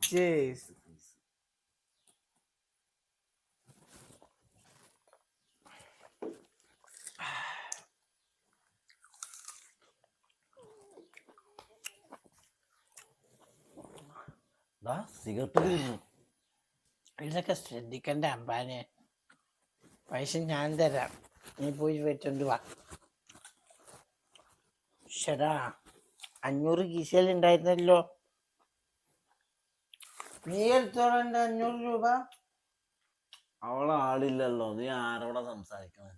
Chase. Cigarette ഇതൊക്കെ ശ്രദ്ധിക്കണ്ട അമ്പാനെ. പൈസ ഞാൻ തരാം, നീ പോയി വെച്ചോണ്ട് വാ. ശരാ 500 കീശയിലുണ്ടായിരുന്നല്ലോ, നീ എടുത്തോളണ്ട 500 രൂപ. അവളാളില്ലല്ലോ, നീ ആരോടാ സംസാരിക്കണേ?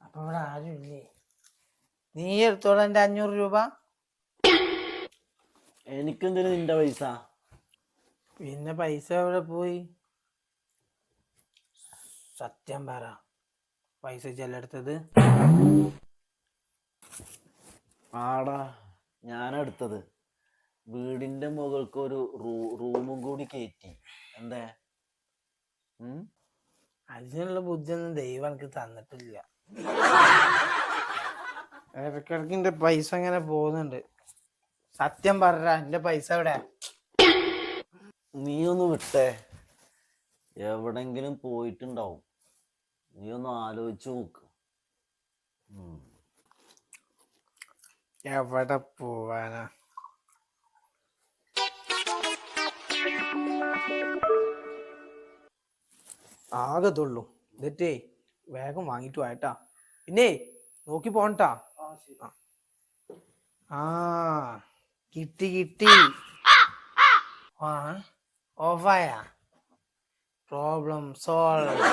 അപ്പൊ ഇവിടെ ആരും ഇല്ലേ? നീ എടുത്തോളണ്ട 500 രൂപ. എനിക്കെന്തിനു നിന്റെ പൈസ? പിന്നെ പൈസ എവിടെ പോയി? സത്യം പറ, പൈസ ചെല്ലെടുത്തത്? ആടാ, ഞാനെടുത്തത്. വീടിന്റെ മുകൾക്ക് ഒരു റൂമും കൂടി കയറ്റി. എന്തേ? അതിനുള്ള ബുദ്ധിയൊന്നും ദൈവം എനിക്ക് തന്നിട്ടില്ല. ഇടയ്ക്കിടയ്ക്ക് എന്റെ പൈസ ഇങ്ങനെ പോകുന്നുണ്ട്. സത്യം പറ, എന്റെ പൈസ എവിടെ? നീ ഒന്ന് വിട്ടേ, എവിടെങ്കിലും പോയിട്ടുണ്ടാവും. നീ ഒന്ന് ആലോചിച്ച് നോക്ക്. എവിടെ പോവാനാ? ആകത്തുള്ളൂ. എന്നിട്ടേ വേഗം വാങ്ങിട്ട് വാട്ടാ. പിന്നെ നോക്കി പോണ്ടാ. ആ കിട്ടി കിട്ടി. ഓഫായ പ്രോബ്ലം സോൾവ്.